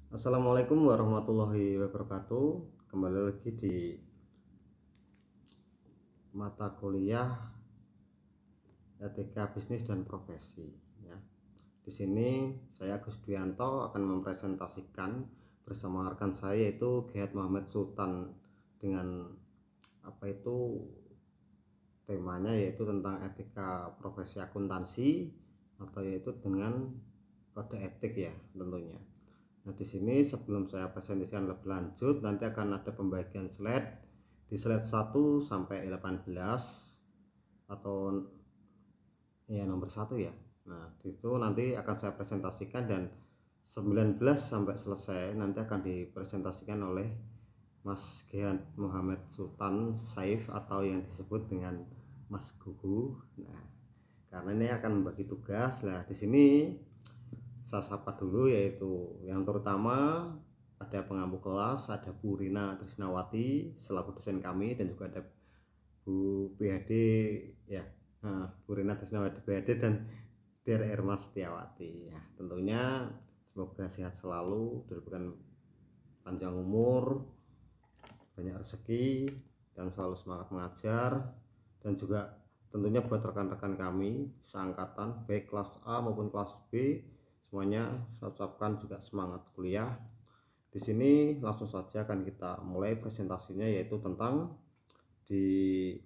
Assalamualaikum warahmatullahi wabarakatuh. Kembali lagi di mata kuliah etika bisnis dan profesi. Ya. Di sini saya Agus Duyanto akan mempresentasikan bersama rekan saya yaitu Geyat Muhammad Sultan dengan temanya yaitu tentang etika profesi akuntansi atau yaitu dengan kode etik ya tentunya. Nah, di sini sebelum saya presentasikan lebih lanjut, nanti akan ada pembagian slide di slide 1 sampai 18 atau ya nomor 1 ya. Nah, itu nanti akan saya presentasikan dan 19 sampai selesai nanti akan dipresentasikan oleh Mas Geyat Muhammad Sultan Saif atau yang disebut dengan Mas Gugu. Nah, karena ini akan membagi tugas. Nah, di sini saya sapa dulu yaitu yang terutama ada pengampu kelas, ada Bu Rina Trisnawati selaku dosen kami dan juga ada Bu PhD ya, Bu Rina Trisnawati PhD dan Der Erma Setiawati ya. Tentunya semoga sehat selalu, diberikan panjang umur, banyak rezeki dan selalu semangat mengajar. Dan juga tentunya buat rekan-rekan kami seangkatan baik kelas A maupun kelas B semuanya saya ucapkan juga semangat kuliah. Di sini langsung saja akan kita mulai presentasinya yaitu tentang di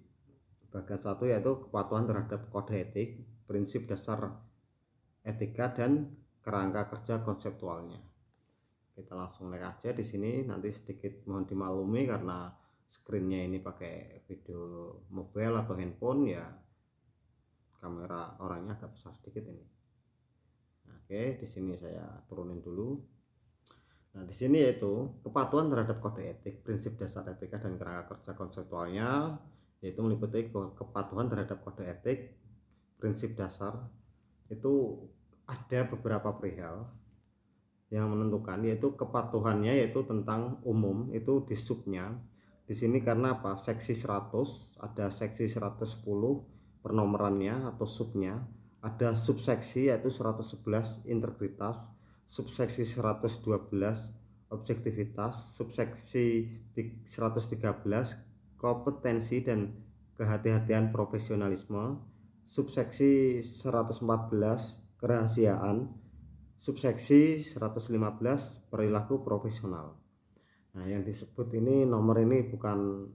bagian 1 yaitu kepatuhan terhadap kode etik, prinsip dasar etika dan kerangka kerja konseptualnya. Kita langsung naik aja. Di sini nanti sedikit mohon dimaklumi karena screennya ini pakai video mobile atau handphone ya, kamera orangnya agak besar sedikit ini. Oke, di sini saya turunin dulu. Nah, di sini yaitu kepatuhan terhadap kode etik, prinsip dasar etika dan kerangka kerja konseptualnya, yaitu meliputi kepatuhan terhadap kode etik, prinsip dasar itu ada beberapa perihal yang menentukan, yaitu kepatuhannya yaitu tentang umum itu di subnya. Di sini karena apa? Seksi 100 ada seksi 110 pernomorannya atau subnya, ada subseksi yaitu 111 integritas, subseksi 112 objektivitas, subseksi 113 kompetensi dan kehati-hatian profesionalisme, subseksi 114 kerahasiaan, subseksi 115 perilaku profesional. Nah, yang disebut ini nomor ini bukan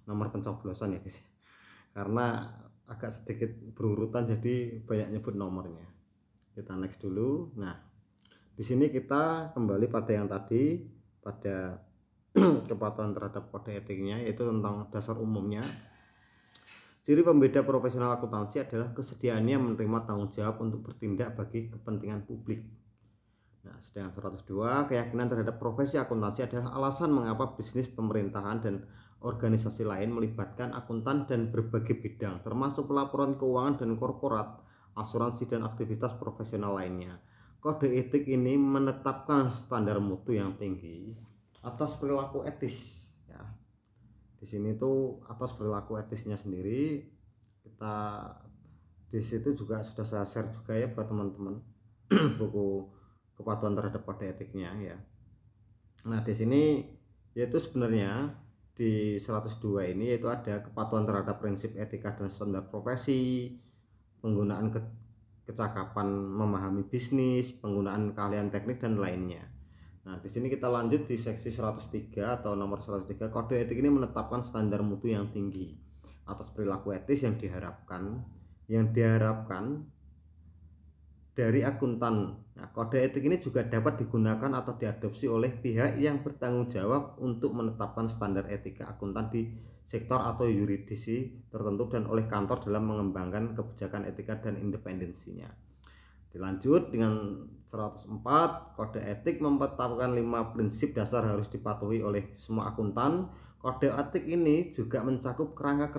nomor pencoblosan ya guys, karena agak sedikit berurutan jadi banyak nyebut nomornya. Kita next dulu. Nah, di sini kita kembali pada yang tadi, pada kepatuhan terhadap kode etiknya yaitu tentang dasar umumnya. Ciri pembeda profesional akuntansi adalah kesediaannya menerima tanggung jawab untuk bertindak bagi kepentingan publik. Nah, sedangkan 102, keyakinan terhadap profesi akuntansi adalah alasan mengapa bisnis, pemerintahan, dan organisasi lain melibatkan akuntan dan berbagai bidang, termasuk pelaporan keuangan dan korporat, asuransi, dan aktivitas profesional lainnya. Kode etik ini menetapkan standar mutu yang tinggi atas perilaku etis. Ya. Di sini tuh atas perilaku etisnya sendiri, kita di situ juga sudah saya share juga ya buat teman-teman buku kepatuhan terhadap kode etiknya ya. Nah, di sini yaitu sebenarnya di 102 ini yaitu ada kepatuhan terhadap prinsip etika dan standar profesi, penggunaan kecakapan memahami bisnis, penggunaan keahlian teknik dan lainnya. Nah, di sini kita lanjut di seksi 103 atau nomor 103. Kode etik ini menetapkan standar mutu yang tinggi atas perilaku etis yang diharapkan dari akuntan. Nah, kode etik ini juga dapat digunakan atau diadopsi oleh pihak yang bertanggung jawab untuk menetapkan standar etika akuntan di sektor atau yuridisi tertentu dan oleh kantor dalam mengembangkan kebijakan etika dan independensinya. Dilanjut dengan 104, kode etik menetapkan 5 prinsip dasar harus dipatuhi oleh semua akuntan. Kode etik ini juga mencakup kerangka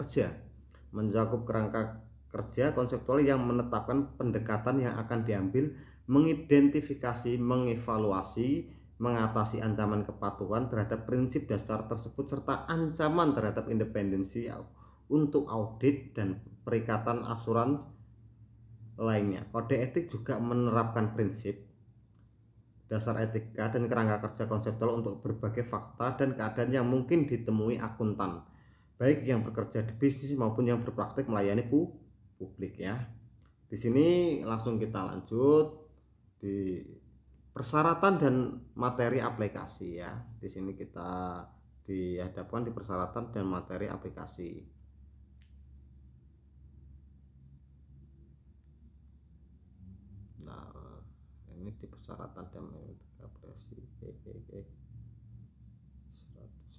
kerja konseptual yang menetapkan pendekatan yang akan diambil, mengidentifikasi, mengevaluasi, mengatasi ancaman kepatuhan terhadap prinsip dasar tersebut serta ancaman terhadap independensi untuk audit dan perikatan asuransi lainnya. Kode etik juga menerapkan prinsip dasar etika dan kerangka kerja konseptual untuk berbagai fakta dan keadaan yang mungkin ditemui akuntan, baik yang bekerja di bisnis maupun yang berpraktik melayani publik ya. Di sini langsung kita lanjut di persyaratan dan materi aplikasi ya. Di sini kita dihadapkan di persyaratan dan materi aplikasi. Ini di persyaratan dan aplikasi.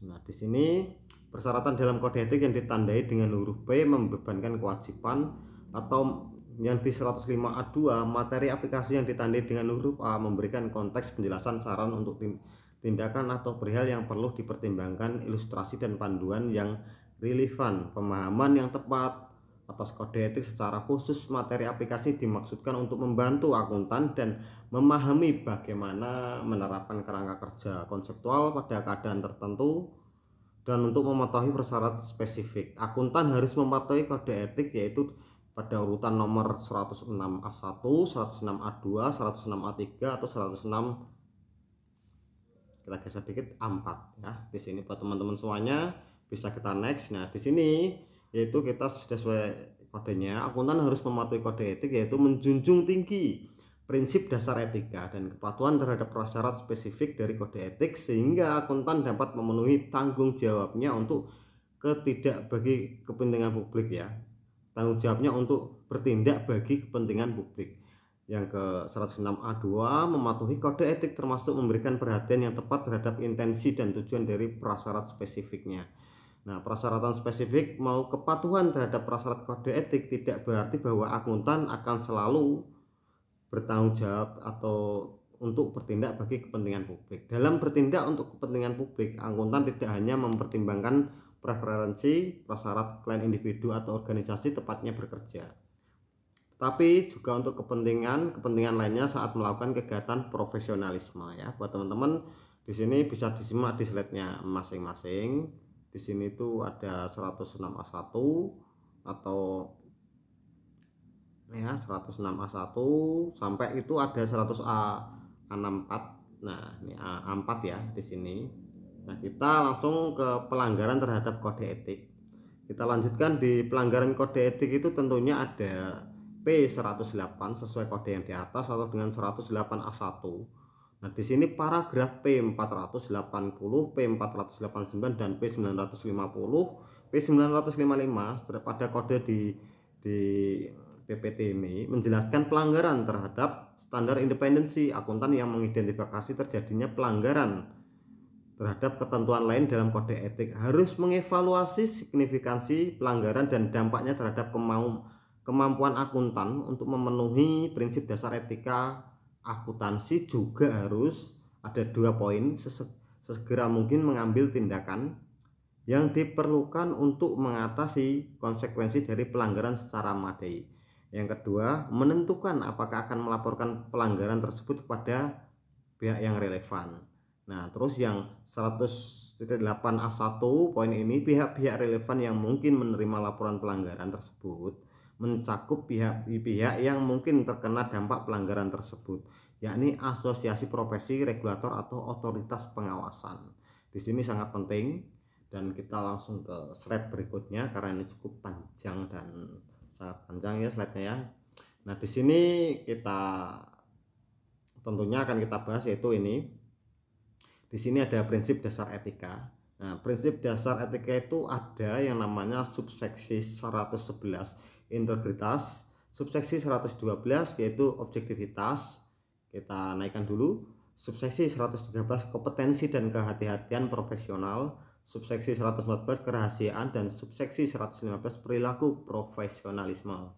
Nah, di sini persyaratan dalam kode etik yang ditandai dengan huruf P membebankan kewajiban, atau yang di 105A2 materi aplikasi yang ditandai dengan huruf A memberikan konteks penjelasan saran untuk tindakan atau perihal yang perlu dipertimbangkan, ilustrasi dan panduan yang relevan, pemahaman yang tepat atas kode etik. Secara khusus materi aplikasi dimaksudkan untuk membantu akuntan dan memahami bagaimana menerapkan kerangka kerja konseptual pada keadaan tertentu dan untuk mematuhi persyarat spesifik. Akuntan harus mematuhi kode etik yaitu pada urutan nomor 106A1, 106A2, 106A3 atau 106, kita geser dikit, A4 ya. Di sini buat teman-teman semuanya bisa kita next. Nah, di sini yaitu kita sudah sesuai kodenya. Akuntan harus mematuhi kode etik yaitu menjunjung tinggi prinsip dasar etika dan kepatuhan terhadap prasyarat spesifik dari kode etik sehingga akuntan dapat memenuhi tanggung jawabnya untuk bagi kepentingan publik ya. Tanggung jawabnya untuk bertindak bagi kepentingan publik. Yang ke 106A2 mematuhi kode etik termasuk memberikan perhatian yang tepat terhadap intensi dan tujuan dari prasyarat spesifiknya. Nah, persyaratan spesifik mau kepatuhan terhadap prasyarat kode etik tidak berarti bahwa akuntan akan selalu bertanggung jawab atau untuk bertindak bagi kepentingan publik. Dalam bertindak untuk kepentingan publik, akuntan tidak hanya mempertimbangkan preferensi prasyarat klien individu atau organisasi tepatnya bekerja, tetapi juga untuk kepentingan lainnya saat melakukan kegiatan profesionalisme ya. Buat teman-teman di sini bisa disimak di slide-nya masing-masing. Di sini tuh ada 106A1 atau ya 106A1 sampai itu ada 100A64. Nah, ini A4 ya di sini. Nah, kita langsung ke pelanggaran terhadap kode etik. Kita lanjutkan di pelanggaran kode etik itu tentunya ada P108 sesuai kode yang di atas atau dengan 108A1. Nah, di sini paragraf P480, P489 dan P950, P955 pada kode di PPT ini menjelaskan pelanggaran terhadap standar independensi. Akuntan yang mengidentifikasi terjadinya pelanggaran terhadap ketentuan lain dalam kode etik harus mengevaluasi signifikansi pelanggaran dan dampaknya terhadap kemampuan akuntan untuk memenuhi prinsip dasar etika akuntansi. Juga harus ada 2 poin: sesegera mungkin mengambil tindakan yang diperlukan untuk mengatasi konsekuensi dari pelanggaran secara memadai. Yang kedua, menentukan apakah akan melaporkan pelanggaran tersebut kepada pihak yang relevan. Nah, terus yang 108A1 poin ini, pihak-pihak relevan yang mungkin menerima laporan pelanggaran tersebut mencakup pihak-pihak yang mungkin terkena dampak pelanggaran tersebut, yakni asosiasi profesi, regulator atau otoritas pengawasan. Di sini sangat penting dan kita langsung ke slide berikutnya karena ini cukup panjang dan sangat panjang ya slide-nya ya. Nah, di sini kita tentunya akan kita bahas yaitu ini. Di sini ada prinsip dasar etika. Nah, prinsip dasar etika itu ada yang namanya subseksi 111 integritas, subseksi 112 yaitu objektivitas. Kita naikkan dulu. Subseksi 113 kompetensi dan kehati-hatian profesional, subseksi 114 kerahasiaan, dan subseksi 115 perilaku profesionalisme.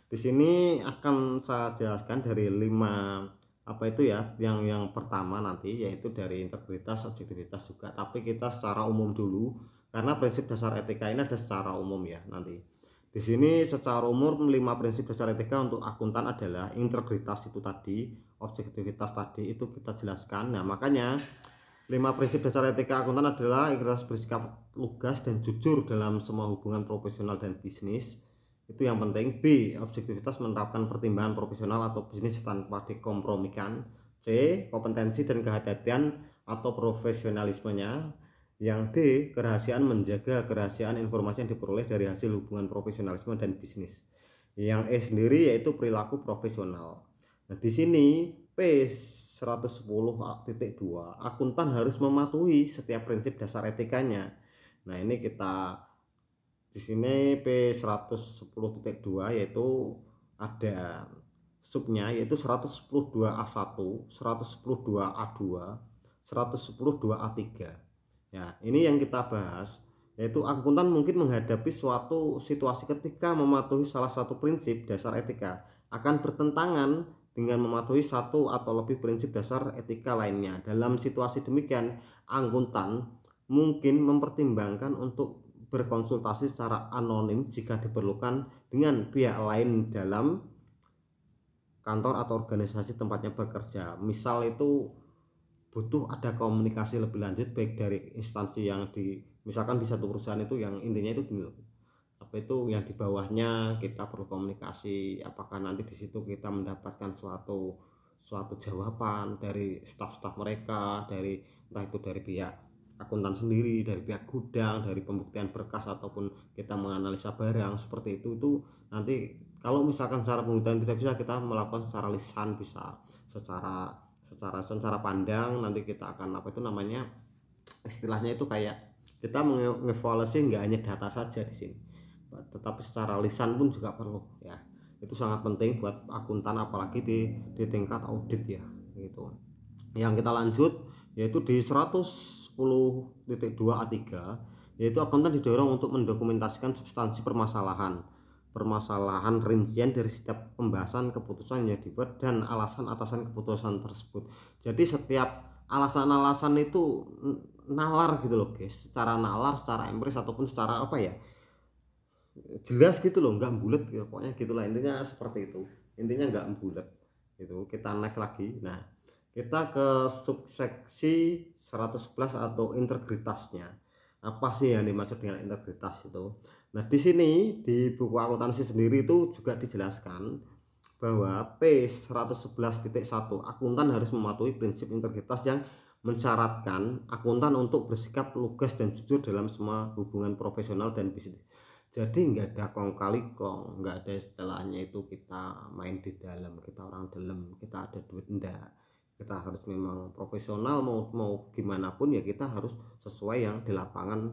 Di sini akan saya jelaskan dari 5 apa itu ya, yang pertama nanti yaitu dari integritas, objektivitas juga, tapi kita secara umum dulu karena prinsip dasar etika ini ada secara umum ya. Nanti di sini secara umum 5 prinsip dasar etika untuk akuntan adalah integritas itu tadi, objektivitas tadi itu kita jelaskan. Nah, makanya 5 prinsip dasar etika akuntan adalah integritas, bersikap lugas dan jujur dalam semua hubungan profesional dan bisnis. Itu yang penting. B, objektivitas menerapkan pertimbangan profesional atau bisnis tanpa dikompromikan. C. Kompetensi dan kehati-hatian atau profesionalismenya. Yang D. Kerahasiaan, menjaga kerahasiaan informasi yang diperoleh dari hasil hubungan profesionalisme dan bisnis. Yang E sendiri yaitu perilaku profesional. Nah, di sini P110.2 akuntan harus mematuhi setiap prinsip dasar etikanya. Nah, ini kita di sini P110.2 yaitu ada subnya yaitu 110.2A1, 110.2A2, 110.2A3. Ya, ini yang kita bahas, yaitu akuntan mungkin menghadapi suatu situasi ketika mematuhi salah satu prinsip dasar etika akan bertentangan dengan mematuhi satu atau lebih prinsip dasar etika lainnya. Dalam situasi demikian, akuntan mungkin mempertimbangkan untuk berkonsultasi secara anonim jika diperlukan dengan pihak lain dalam kantor atau organisasi tempatnya bekerja. Misal itu butuh ada komunikasi lebih lanjut baik dari instansi yang misalkan di satu perusahaan itu yang intinya itu gini loh, apa itu yang di bawahnya kita perlu komunikasi, apakah nanti di situ kita mendapatkan suatu jawaban dari staf-staf mereka, dari entah itu dari pihak akuntan sendiri, dari pihak gudang, dari pembuktian berkas ataupun kita menganalisa barang seperti itu nanti kalau misalkan secara pembuktian tidak bisa, kita melakukan secara lisan, bisa secara pandang. Nanti kita akan apa itu namanya, istilahnya itu kayak kita mengevaluasi nggak hanya data saja di sini, tetapi secara lisan pun juga perlu ya. Itu sangat penting buat akuntan apalagi di tingkat audit ya gitu. Yang kita lanjut yaitu di 110.2A3 yaitu akuntan didorong untuk mendokumentasikan substansi permasalahan rincian dari setiap pembahasan keputusan yang dibuat dan alasan atasan keputusan tersebut. Jadi setiap alasan-alasan itu nalar gitu loh guys, secara nalar, secara empiris ataupun secara apa ya, jelas gitu loh, nggak bulat gitu. Pokoknya gitulah intinya, seperti itu intinya, nggak bulat itu. Kita naik lagi. Nah, kita ke subseksi 111 atau integritasnya. Apa sih yang dimaksud dengan integritas itu? Nah, di sini di buku akuntansi sendiri itu juga dijelaskan bahwa P111.1 akuntan harus mematuhi prinsip integritas yang mensyaratkan akuntan untuk bersikap lugas dan jujur dalam semua hubungan profesional dan bisnis. Jadi nggak ada kong kali kong, nggak ada istilahnya itu kita main di dalam, kita orang dalam, kita ada duit, enggak. Kita harus memang profesional, mau gimana pun ya kita harus sesuai yang di lapangan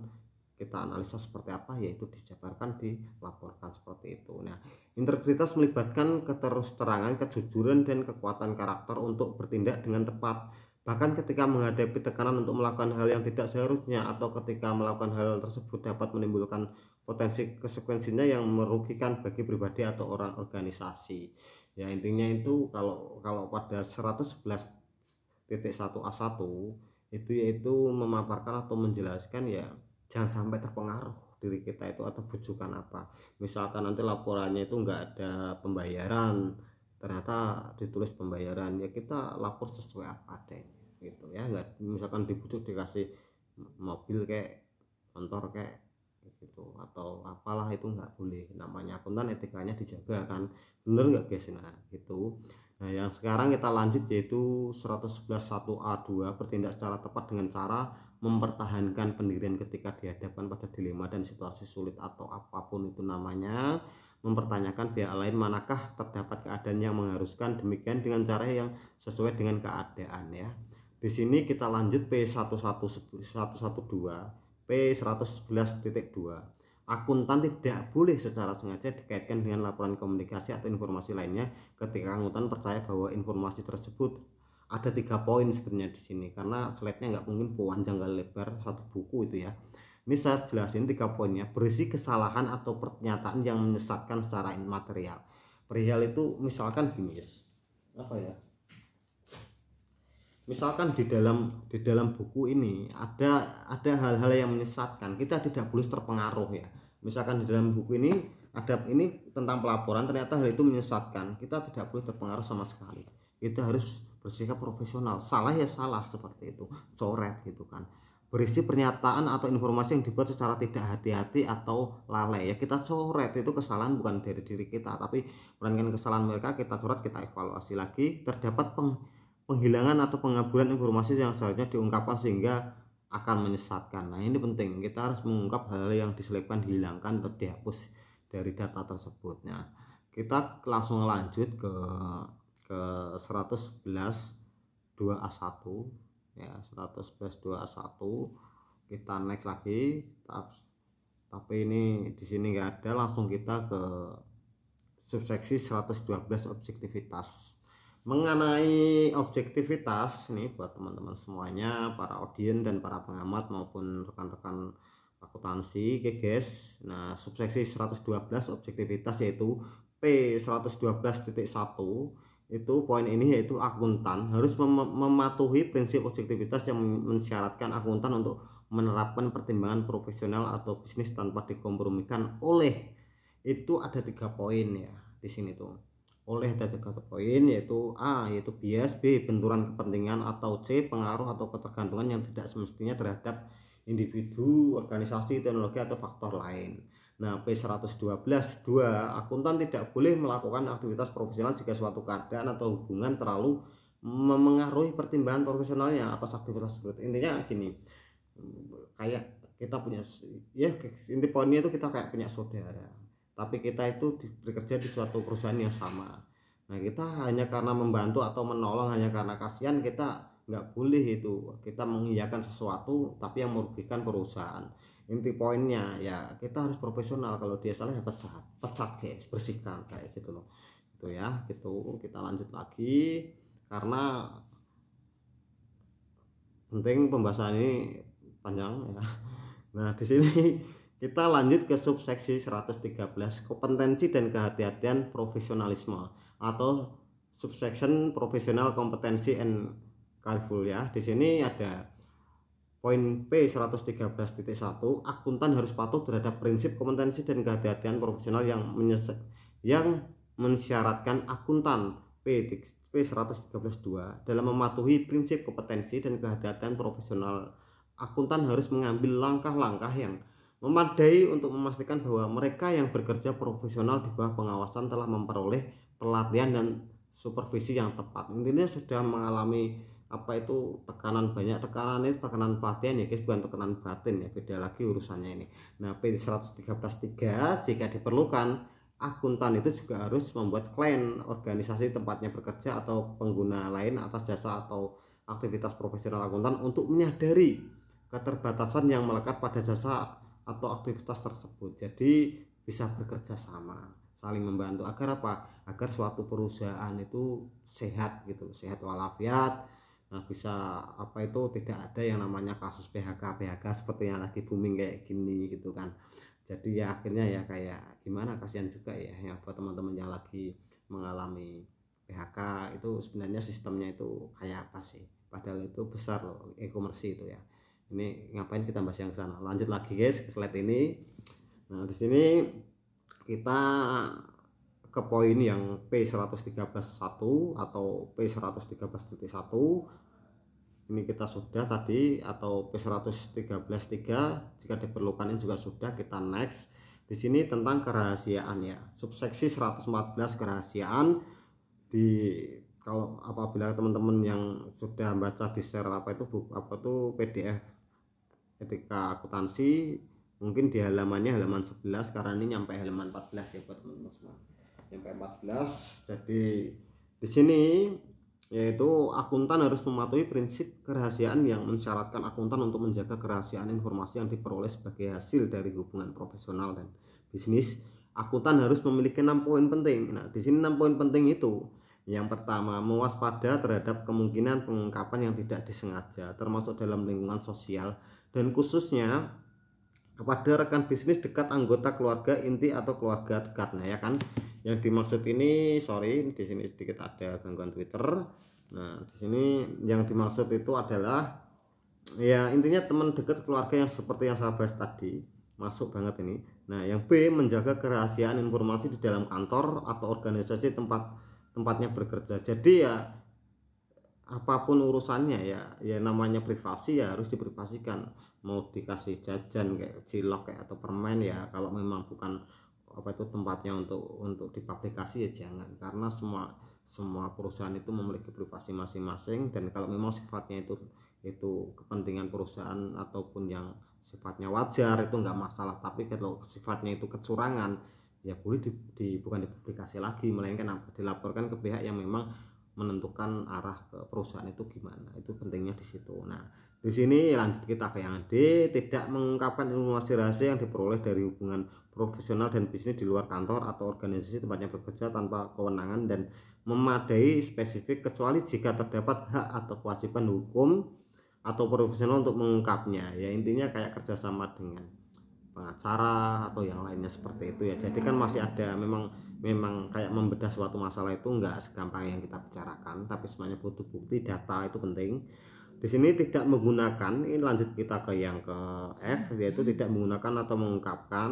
kita analisa seperti apa, yaitu dijabarkan, dilaporkan seperti itu. Nah, integritas melibatkan keterus-terangan, kejujuran dan kekuatan karakter untuk bertindak dengan tepat, bahkan ketika menghadapi tekanan untuk melakukan hal yang tidak seharusnya atau ketika melakukan hal tersebut dapat menimbulkan potensi konsekuensinya yang merugikan bagi pribadi atau orang organisasi. Ya, intinya itu kalau pada 111.1A1 itu yaitu memaparkan atau menjelaskan ya, jangan sampai terpengaruh diri kita itu atau bujukan apa. Misalkan nanti laporannya itu nggak ada pembayaran, ternyata ditulis pembayaran, ya kita lapor sesuai apa adanya gitu ya. Nggak misalkan dibujuk dikasih mobil kayak motor kayak gitu atau apalah, itu nggak boleh. Namanya akuntan etikanya dijaga kan, bener nggak guys? Nah gitu. Nah, yang sekarang kita lanjut yaitu 111.1A2 bertindak secara tepat dengan cara mempertahankan pendirian ketika dihadapkan pada dilema dan situasi sulit atau apapun itu namanya. Mempertanyakan pihak lain manakah terdapat keadaan yang mengharuskan demikian dengan cara yang sesuai dengan keadaan ya. Di sini kita lanjut P111.2 akuntan tidak boleh secara sengaja dikaitkan dengan laporan komunikasi atau informasi lainnya ketika akuntan percaya bahwa informasi tersebut ada 3 poin sebenarnya di sini, karena slide-nya nggak mungkin panjang kali lebar satu buku itu ya. Ini saya jelasin 3 poinnya. Berisi kesalahan atau pernyataan yang menyesatkan secara immaterial. Perihal itu misalkan gini guys, apa ya? Misalkan di dalam buku ini ada hal-hal yang menyesatkan, kita tidak boleh terpengaruh ya. Misalkan di dalam buku ini ada ini tentang pelaporan, ternyata hal itu menyesatkan, kita tidak boleh terpengaruh sama sekali. Kita harus bersikap profesional. Salah ya salah, seperti itu, coret gitu kan. Berisi pernyataan atau informasi yang dibuat secara tidak hati-hati atau lalai ya, kita coret. Itu kesalahan bukan dari diri kita, tapi melainkan kesalahan mereka, kita coret, kita evaluasi lagi. Terdapat penghilangan atau pengaburan informasi yang seharusnya diungkapkan sehingga akan menyesatkan. Nah, ini penting, kita harus mengungkap hal yang diselipkan, dihilangkan atau dihapus dari data tersebut. Nah, kita langsung lanjut ke 111 2A1 ya, 111 2A1. Kita next lagi, tapi ini di sini enggak ada, langsung kita ke subseksi 112 objektivitas. Mengenai objektivitas ini buat teman-teman semuanya, para audien dan para pengamat maupun rekan-rekan akuntansi, oke guys. Nah, subseksi 112 objektivitas yaitu P112.1 itu poin ini, yaitu akuntan harus mematuhi prinsip objektivitas yang mensyaratkan akuntan untuk menerapkan pertimbangan profesional atau bisnis tanpa dikompromikan oleh, itu ada 3 poin ya di sini tuh. Oleh ada 3 poin, yaitu A yaitu bias, B benturan kepentingan, atau C pengaruh atau ketergantungan yang tidak semestinya terhadap individu, organisasi, teknologi atau faktor lain. Nah, P112 2, akuntan tidak boleh melakukan aktivitas profesional jika suatu keadaan atau hubungan terlalu memengaruhi pertimbangan profesionalnya atas aktivitas tersebut. Intinya gini, kayak kita punya ya, inti poinnya itu kita kayak punya saudara, tapi kita itu bekerja di suatu perusahaan yang sama. Nah, kita hanya karena membantu atau menolong hanya karena kasihan, kita nggak boleh itu kita mengiyakan sesuatu tapi yang merugikan perusahaan. Inti poinnya ya, kita harus profesional, kalau dia salah ya pecat guys, bersihkan kayak gitu loh. Itu ya, gitu. Kita lanjut lagi karena penting pembahasan ini panjang ya. Nah, di sini kita lanjut ke subseksi 113 kompetensi dan kehati-hatian profesionalisme atau subsection professional kompetensi and careful ya. Di sini ada poin P113.1, akuntan harus patuh terhadap prinsip kompetensi dan kehati-hatian profesional yang mensyaratkan akuntan P113.2 dalam mematuhi prinsip kompetensi dan kehati-hatian profesional. Akuntan harus mengambil langkah-langkah yang memadai untuk memastikan bahwa mereka yang bekerja profesional di bawah pengawasan telah memperoleh pelatihan dan supervisi yang tepat. Intinya sudah mengalami tekanan, banyak tekanan, itu tekanan pelatihan ya guys, bukan tekanan batin ya, beda lagi urusannya ini. Nah, P113.3, jika diperlukan akuntan itu juga harus membuat klaim organisasi tempatnya bekerja atau pengguna lain atas jasa atau aktivitas profesional akuntan untuk menyadari keterbatasan yang melekat pada jasa atau aktivitas tersebut. Jadi bisa bekerja sama, saling membantu agar agar suatu perusahaan itu sehat gitu, sehat walafiat. Nah, bisa tidak ada yang namanya kasus PHK seperti yang lagi booming kayak gini gitu kan. Jadi ya akhirnya ya kayak gimana, kasihan juga ya buat teman-teman yang lagi mengalami PHK. Itu sebenarnya sistemnya itu kayak apa sih, padahal itu besar loh e-commerce itu ya. Ini ngapain kita bahas yang sana. Lanjut lagi guys ke slide ini. Nah, di sini kita ke poin yang P113.1 atau P113.1. Ini kita sudah tadi, atau P113.3 jika diperlukan ini juga sudah. Kita next. Di sini tentang kerahasiaan ya. Subseksi 114 kerahasiaan. Kalau apabila teman-teman yang sudah baca di share PDF etika akuntansi, mungkin di halamannya halaman 11, karena ini nyampe halaman 14 ya buat teman-teman semua. Sampai 14. Jadi di sini yaitu akuntan harus mematuhi prinsip kerahasiaan yang mensyaratkan akuntan untuk menjaga kerahasiaan informasi yang diperoleh sebagai hasil dari hubungan profesional dan bisnis. Akuntan harus memiliki 6 poin penting. Nah, di sini 6 poin penting itu. Yang pertama, mewaspada terhadap kemungkinan pengungkapan yang tidak disengaja, termasuk dalam lingkungan sosial dan khususnya kepada rekan bisnis dekat, anggota keluarga inti atau keluarga dekat. Nah, ya kan, yang dimaksud ini, di sini sedikit ada gangguan Twitter. Nah, di sini yang dimaksud itu adalah ya intinya teman dekat, keluarga yang seperti yang saya bahas tadi, masuk banget ini. Nah, yang B, menjaga kerahasiaan informasi di dalam kantor atau organisasi tempatnya bekerja. Jadi ya apapun urusannya ya namanya privasi ya harus diprivasikan. Mau dikasih jajan kayak cilok kayak atau permen ya, kalau memang bukan tempatnya untuk dipublikasi ya jangan, karena semua perusahaan itu memiliki privasi masing-masing, dan kalau memang sifatnya itu kepentingan perusahaan ataupun yang sifatnya wajar itu enggak masalah. Tapi kalau sifatnya itu kecurangan, ya boleh bukan dipublikasi lagi, melainkan dilaporkan ke pihak yang memang menentukan arah ke perusahaan itu gimana. Itu pentingnya di situ. Nah, di sini lanjut kita ke yang D, tidak mengungkapkan informasi rahasia yang diperoleh dari hubungan profesional dan bisnis di luar kantor atau organisasi tempatnya bekerja tanpa kewenangan dan memadai spesifik, kecuali jika terdapat hak atau kewajiban hukum atau profesional untuk mengungkapnya. Ya intinya kayak kerjasama dengan pengacara atau yang lainnya seperti itu ya. Jadi kan masih ada memang kayak membedah suatu masalah itu enggak segampang yang kita bicarakan, tapi semuanya butuh bukti, data itu penting. Di sini tidak menggunakan, ini lanjut kita ke yang ke F, yaitu tidak menggunakan atau mengungkapkan.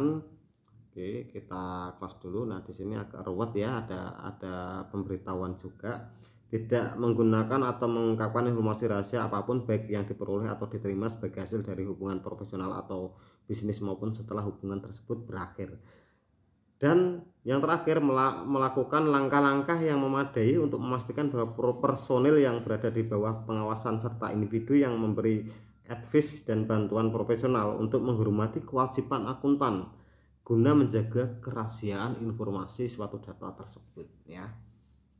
Oke, kita close dulu. Nah, di sini agak ruwet ya, ada pemberitahuan juga. Tidak menggunakan atau mengungkapkan informasi rahasia apapun, baik yang diperoleh atau diterima sebagai hasil dari hubungan profesional atau bisnis maupun setelah hubungan tersebut berakhir. Dan yang terakhir, melakukan langkah-langkah yang memadai untuk memastikan bahwa personil yang berada di bawah pengawasan serta individu yang memberi advice dan bantuan profesional untuk menghormati kewajiban akuntan guna menjaga kerahasiaan informasi suatu data tersebut ya.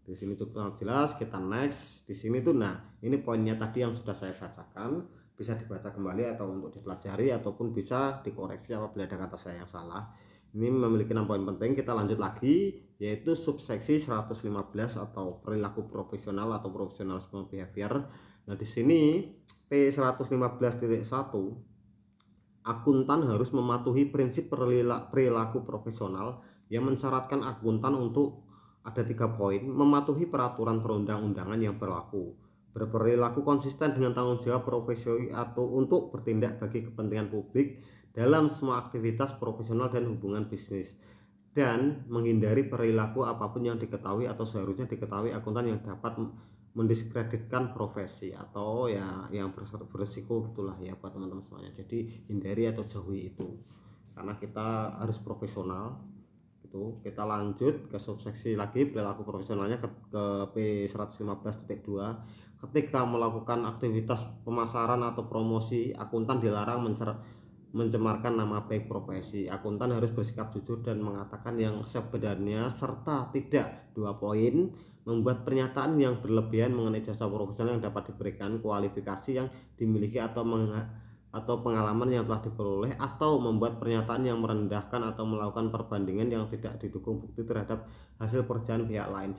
Di sini cukup jelas, kita next. Di sini tuh, nah ini poinnya tadi yang sudah saya bacakan, bisa dibaca kembali atau untuk dipelajari ataupun bisa dikoreksi apabila ada kata saya yang salah. Ini memiliki 6 poin penting. Kita lanjut lagi, yaitu subseksi 115 atau perilaku profesional atau professionalism behavior. Nah di sini P115.1, akuntan harus mematuhi prinsip perilaku profesional yang mensyaratkan akuntan untuk ada 3 poin: mematuhi peraturan perundang-undangan yang berlaku, berperilaku konsisten dengan tanggung jawab profesi atau untuk bertindak bagi kepentingan publik dalam semua aktivitas profesional dan hubungan bisnis, dan menghindari perilaku apapun yang diketahui atau seharusnya diketahui akuntan yang dapat mendiskreditkan profesi atau ya yang berisiko gitulah ya buat teman-teman semuanya. Jadi hindari atau jauhi itu, karena kita harus profesional gitu. Kita lanjut ke subseksi lagi, perilaku profesionalnya ke P115.2. Ketika melakukan aktivitas pemasaran atau promosi, akuntan dilarang mencemarkan nama baik profesi. Akuntan harus bersikap jujur dan mengatakan yang sebenarnya serta tidak, 2 poin, membuat pernyataan yang berlebihan mengenai jasa profesional yang dapat diberikan, kualifikasi yang dimiliki atau pengalaman yang telah diperoleh, atau membuat pernyataan yang merendahkan atau melakukan perbandingan yang tidak didukung bukti terhadap hasil pekerjaan pihak lain.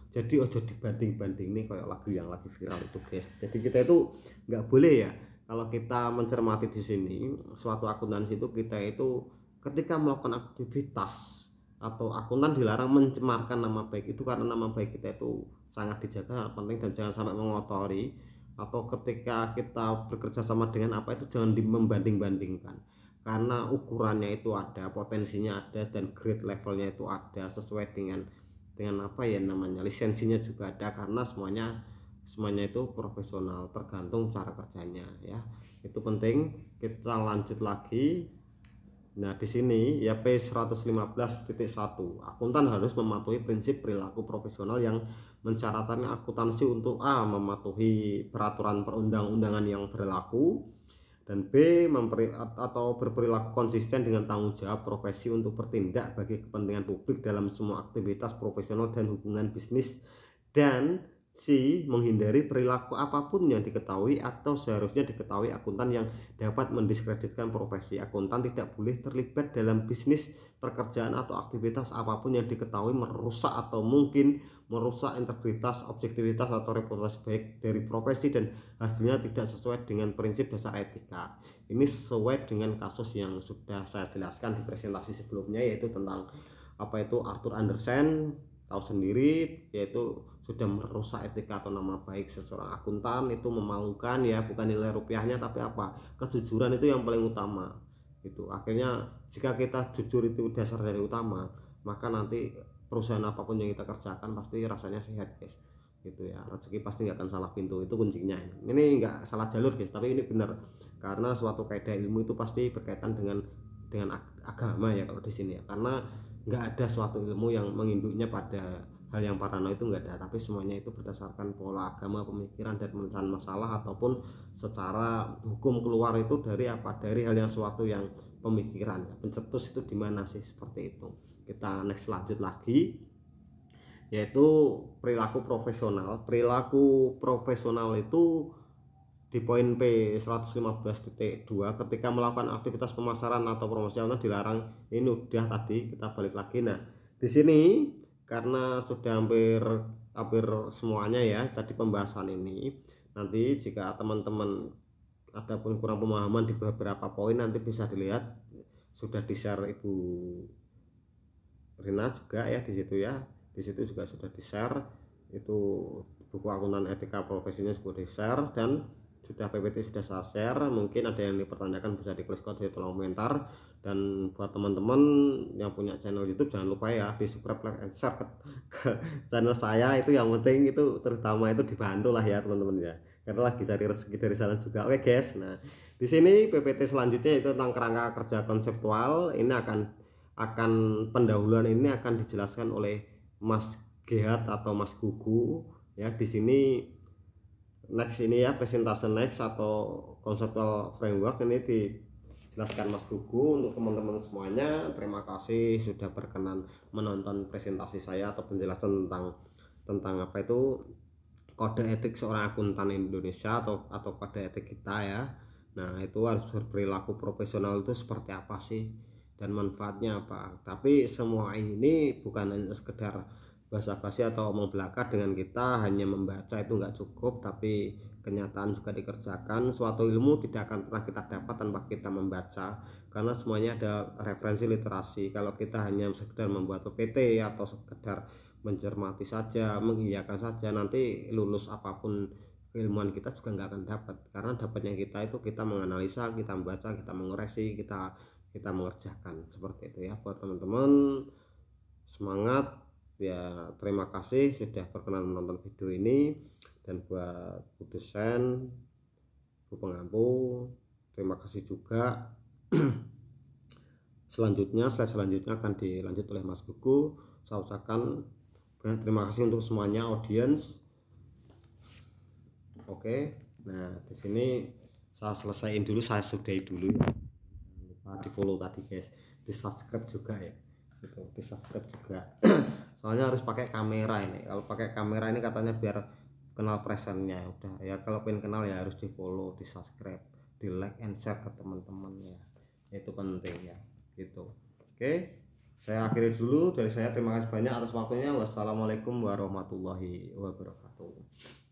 Jadi ojo dibanding-banding nih kayak lagu yang lagi viral itu guys. Jadi kita itu nggak boleh ya, kalau kita mencermati di sini suatu akuntansi itu, kita itu ketika melakukan aktivitas atau akuntan dilarang mencemarkan nama baik itu, karena nama baik kita itu sangat dijaga, sangat penting, dan jangan sampai mengotori. Atau ketika kita bekerja sama dengan apa itu jangan membanding-bandingkan, karena ukurannya itu ada, potensinya ada, dan grade levelnya itu ada sesuai dengan apa ya namanya, lisensinya juga ada, karena semuanya itu profesional, tergantung cara kerjanya ya. Itu penting. Kita lanjut lagi. Nah di sini ya P115.1, akuntan harus mematuhi prinsip perilaku profesional yang mensyaratkan akuntansi untuk A, mematuhi peraturan perundang-undangan yang berlaku, dan B, berperilaku konsisten dengan tanggung jawab profesi untuk bertindak bagi kepentingan publik dalam semua aktivitas profesional dan hubungan bisnis, dan C, menghindari perilaku apapun yang diketahui atau seharusnya diketahui akuntan yang dapat mendiskreditkan profesi. Akuntan tidak boleh terlibat dalam bisnis, pekerjaan atau aktivitas apapun yang diketahui merusak atau mungkin merusak integritas, objektivitas atau reputasi baik dari profesi dan hasilnya tidak sesuai dengan prinsip dasar etika. Ini sesuai dengan kasus yang sudah saya jelaskan di presentasi sebelumnya, yaitu tentang apa itu Arthur Andersen, tahu sendiri, yaitu sudah merusak etika atau nama baik seseorang akuntan. Itu memalukan ya, bukan nilai rupiahnya tapi apa, kejujuran itu yang paling utama itu. Akhirnya jika kita jujur itu dasar dari utama, maka nanti perusahaan apapun yang kita kerjakan pasti rasanya sehat guys gitu ya. Rezeki pasti nggak akan salah pintu, itu kuncinya. Ini nggak salah jalur guys, tapi ini benar, karena suatu kaidah ilmu itu pasti berkaitan dengan agama ya kalau di sini ya, karena nggak ada suatu ilmu yang menginduknya pada hal yang parano itu enggak ada, tapi semuanya itu berdasarkan pola agama, pemikiran dan pemecahan masalah ataupun secara hukum keluar itu dari apa, dari hal yang suatu yang pemikiran pencetus itu di mana sih, seperti itu. Kita next lanjut lagi, yaitu perilaku profesional. Perilaku profesional itu di poin P 115.2, ketika melakukan aktivitas pemasaran atau promosional dilarang. Ini udah tadi, kita balik lagi. Nah, di sini karena sudah hampir semuanya ya tadi pembahasan ini, nanti jika teman-teman ada pun kurang pemahaman di beberapa poin, nanti bisa dilihat sudah di-share Ibu Rina juga ya di situ ya. Di situ juga sudah di-share itu buku akuntan etika profesinya, sudah di-share dan sudah PPT sudah saya share. Mungkin ada yang dipertanyakan bisa ditulis di kolom komentar. Dan buat teman-teman yang punya channel YouTube, jangan lupa ya di subscribe, like, and share ke channel saya. Itu yang penting, itu terutama itu dibantu lah ya teman-teman ya, karena lagi cari rezeki dari sana juga. Oke guys, nah di sini PPT selanjutnya itu tentang kerangka kerja konseptual. Ini akan pendahuluan ini akan dijelaskan oleh Mas Gehat atau Mas Gugu ya. Di sini next ini ya, presentasi next atau conceptual framework ini dijelaskan Mas Gugu. Untuk teman-teman semuanya, terima kasih sudah berkenan menonton presentasi saya atau penjelasan tentang apa itu kode etik seorang akuntan Indonesia atau kode etik kita ya. Nah, itu harus berperilaku profesional itu seperti apa sih dan manfaatnya apa. Tapi semua ini bukan hanya sekedar basa-basi atau omong belaka. Dengan kita hanya membaca itu nggak cukup, tapi kenyataan juga dikerjakan. Suatu ilmu tidak akan pernah kita dapat tanpa kita membaca, karena semuanya ada referensi literasi. Kalau kita hanya sekedar membuat PPT atau sekedar mencermati saja, mengiyakan saja, nanti lulus apapun keilmuan kita juga nggak akan dapat. Karena dapatnya kita itu kita menganalisa, kita membaca, kita mengoreksi, kita mengerjakan, seperti itu ya. Buat teman-teman semangat ya, terima kasih sudah berkenan menonton video ini. Dan buat Bu dosen, Bu pengampu, terima kasih juga. Selanjutnya, slide selanjutnya akan dilanjut oleh Mas Gugu. Saya ucapkan terima kasih untuk semuanya audiens. Oke, nah di sini saya selesaiin dulu, saya sudahi dulu ya. Jangan lupa di follow tadi guys, di subscribe juga ya, gitu, di subscribe juga. Soalnya harus pakai kamera ini. Kalau pakai kamera ini katanya biar kenal presennya. Udah ya, kalau pengen kenal ya harus di follow, di subscribe, di like and share ke teman-teman ya. Itu penting ya, gitu. Oke, saya akhiri dulu dari saya. Terima kasih banyak atas waktunya. Wassalamualaikum warahmatullahi wabarakatuh.